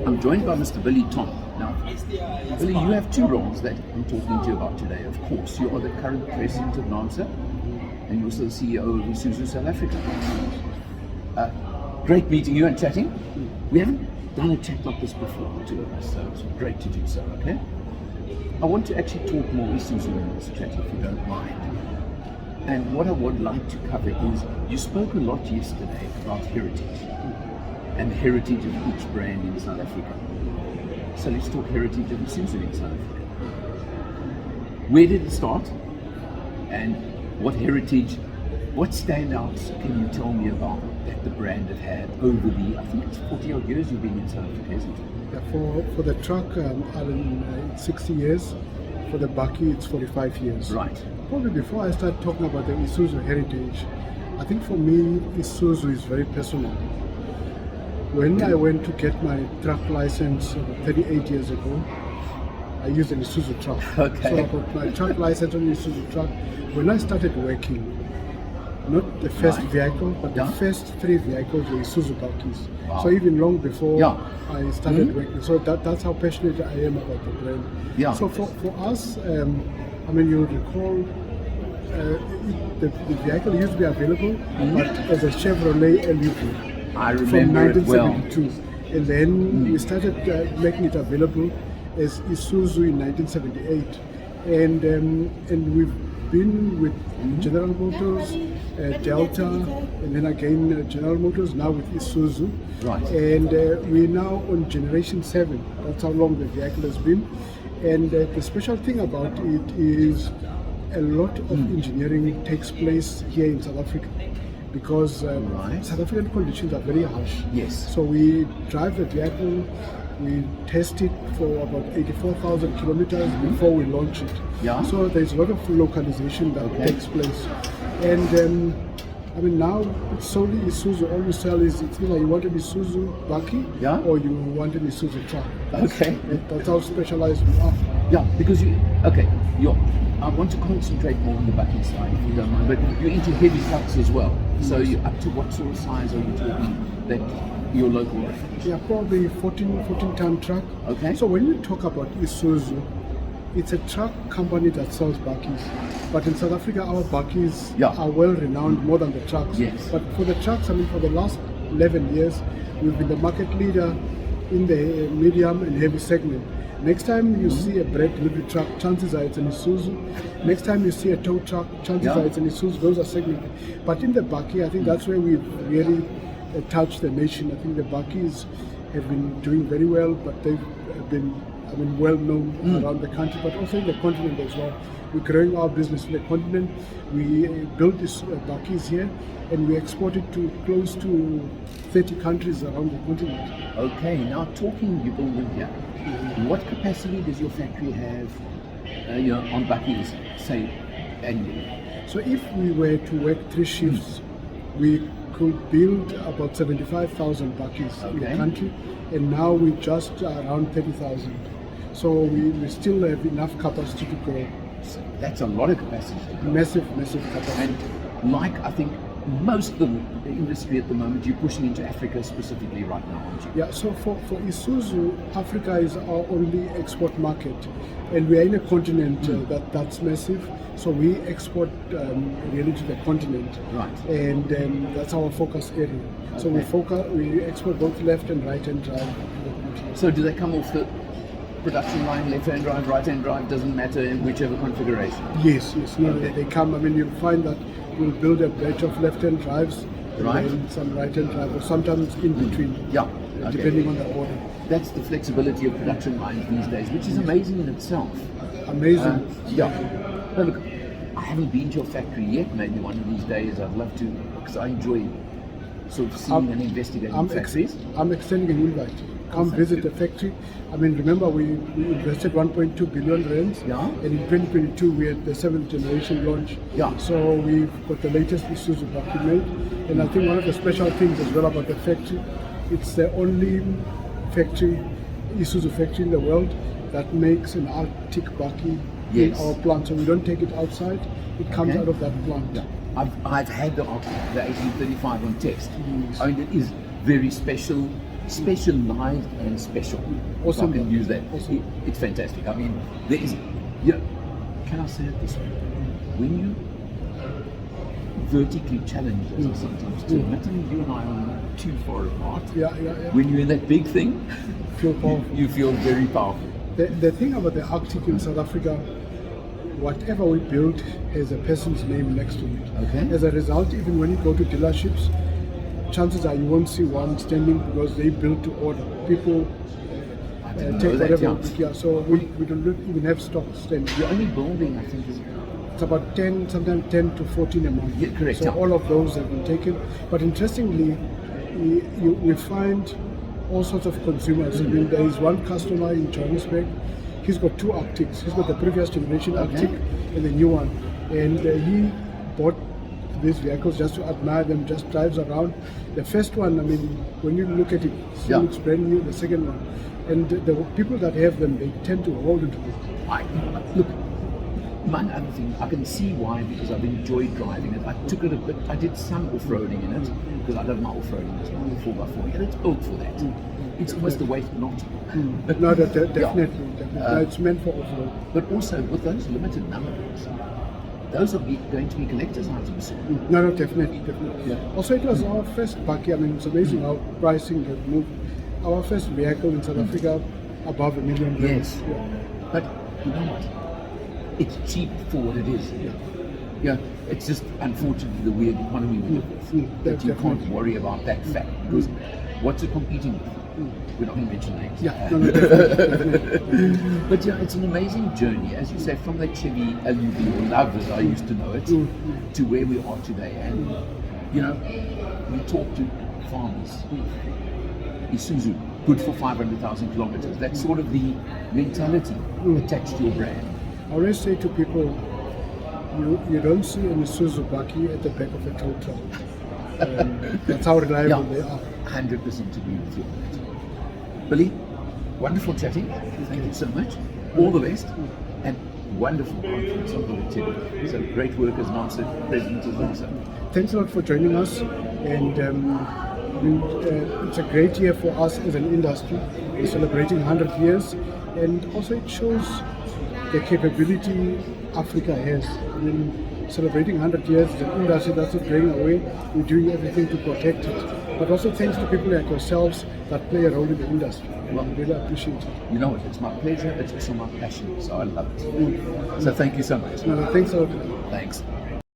I'm joined by Mr. Billy Tom. Now, Billy, you have two roles that I'm talking to you about today. Of course, you are the current president of NAAMSA, and you're also the CEO of Isuzu South Africa. Great meeting you and chatting. We haven't done a chat like this before, the two of us, so it's great to do so, okay? I want to actually talk more Isuzu in this chat, if you don't mind. And what I would like to cover is, you spoke a lot yesterday about heritage and the heritage of each brand in South Africa. So let's talk heritage of Isuzu in South Africa. Where did it start? And what heritage, what standouts can you tell me about that the brand have had over the, I think it's 40 odd years you've been in South Africa, isn't it? Yeah, for the truck, Alan, it's 60 years. For the bakkie, it's 45 years. Right. Probably before I start talking about the Isuzu heritage, I think for me, Isuzu is very personal. When I went to get my truck license 38 years ago, I used an Isuzu truck. Okay. So I got my truck license on the Isuzu truck. When I started working, not the first vehicle, but the first three vehicles were Isuzu bakkies. Wow. So even long before I started working. So that's how passionate I am about the brand. Yeah. So for us, I mean, you'll recall the vehicle used to be available but as a Chevrolet LUV. I remember from it well. 1972. And then we started making it available as Isuzu in 1978. And we've been with General Motors, Delta, and then again General Motors, now with Isuzu. Right. And we're now on generation 7. That's how long the vehicle has been. And the special thing about it is a lot of engineering takes place here in South Africa, because South African conditions are very harsh. Yes. So we drive the vehicle, we test it for about 84,000 kilometers before we launch it. Yeah. So there's a lot of localization that takes place. And I mean, now it's solely Isuzu. All we sell is, it's either you want an Isuzu bakkie or you want an Isuzu truck. That's how specialized we are. Yeah, because I want to concentrate more on the bakkie side, if you don't mind, but you're into heavy trucks as well. So you're up to what sort of size are you talking that your local range? Yeah, probably 14-ton truck. Okay. So when you talk about Isuzu, it's a truck company that sells bakkies. But in South Africa, our bakkies are well renowned more than the trucks. Yes. But for the trucks, I mean, for the last 11 years, we've been the market leader in the medium and heavy segment. Next time you see a bread delivery truck, chances are it's an Isuzu. Next time you see a tow truck, chances are it's an Isuzu. Those are segments. But in the bakkie, I think that's where we've really touched the nation. I think the bakkies have been doing very well, but they've been, I mean, well known around the country, but also in the continent as well. We're growing our business in the continent. We build these bakkies here, and we export it to close to 30 countries around the continent. Okay, now talking, you build them here. What capacity does your factory have on bakkies, say, annually? So if we were to work 3 shifts, we could build about 75,000 bakkies in the country, and now we're just around 30,000. So we still have enough capacity to grow. So that's a lot of capacity. Massive capacity. And like, I think, most of the industry at the moment, you're pushing into Africa specifically right now, aren't you? Yeah, so for Isuzu, Africa is our only export market, and we are in a continent that's massive, so we export really to the continent. Right. And that's our focus area. So we export both left and right hand drive to the continent. So do they come off the production line, left hand drive, right hand drive, doesn't matter in whichever configuration? Yes. No, they come. I mean, you'll find that we'll build a batch of left-hand drives and some right-hand drive, or sometimes in between. Depending on the order. That's the flexibility of production lines these days, which is amazing in itself. Amazing. Now look, I haven't been to your factory yet. Maybe one of these days I'd love to, because I enjoy sort of seeing and investigating factories. I'm extending an invite. Come visit the factory. I mean, remember we invested 1.2 billion rands, and in 2022 we had the 7th generation launch. So we've got the latest Isuzu bakkie made, and I think one of the special things as well about the factory, it's the only factory, Isuzu factory in the world that makes an Arctic bakkie in our plant. So we don't take it outside; it comes out of that plant. I've had the 1835 on test. I mean, it is very special. specialized and special. Awesome. If I can use that. Awesome. It's fantastic. I mean, there is, can I say it this way? When you vertically challenge, as I sometimes do, admittedly you and I are not too far apart. Yeah. When you're in that big thing, Feel powerful. you feel very powerful. The thing about the Arctic in South Africa, whatever we build has a person's name next to it. Okay. As a result, even when you go to dealerships, chances are you won't see one standing because they build to order. People didn't take know that, whatever. yeah. Yeah, so we don't even have stock standing. The only building, I think, is It's about 10, sometimes 10 to 14 a month. Yeah, correct, So yeah. all of those have been taken. But interestingly, we find all sorts of consumers. I mean, there is one customer in Johannesburg. He's got two Arctics. He's got the previous generation Arctic and the new one. And he bought these vehicles just to admire them, just drives around. The first one, I mean, when you look at it, it looks brand new. The second one. And the people that have them, they tend to hold into it. Look, one other thing, I can see why, because I've enjoyed driving it. I took it a bit, I did some off-roading in it, because I love my off-roading as well, 4x4, and it's built for that. It's almost the way not to. No, definitely. No, it's meant for off-road. But also, with those limited numbers, those are going to be collector's items. No, definitely. Yeah. Also, it was our first bakkie. I mean, it's amazing how pricing has moved. Our first vehicle in South Africa above $1 million. Yes. Yeah. But you know what? It's cheap for what it is. Yeah. It's just unfortunately the weird economy we live with. That you can't worry about that fact. Because what's it competing with? We're not going to mention names. Yeah. No, definitely. But yeah, it's an amazing journey, as you say, from that Chevy LUV or Love as I used to know it, to where we are today. And you know, we talk to farmers. Isuzu, good for 500,000 kilometers. That's sort of the mentality attached to your brand. I always say to people, you don't see an Isuzu bakkie at the back of a tow truck. That's how reliable they are. 100% agree with you on that. Billy, wonderful chatting. Thank you so much. All the best. And wonderful conference on productivity. So great work as NAAMSA president as also. Thanks a lot for joining us. And it's a great year for us as an industry. We're celebrating 100 years. And also it shows the capability Africa has. I mean, celebrating 100 years as an industry that's not going away. We're doing everything to protect it. But also thanks to people like yourselves that play a role in the industry. Well, I really appreciate it. You know what, it's my pleasure, it's also my passion, so I love it. So thank you so much. No, thanks a lot. Thanks.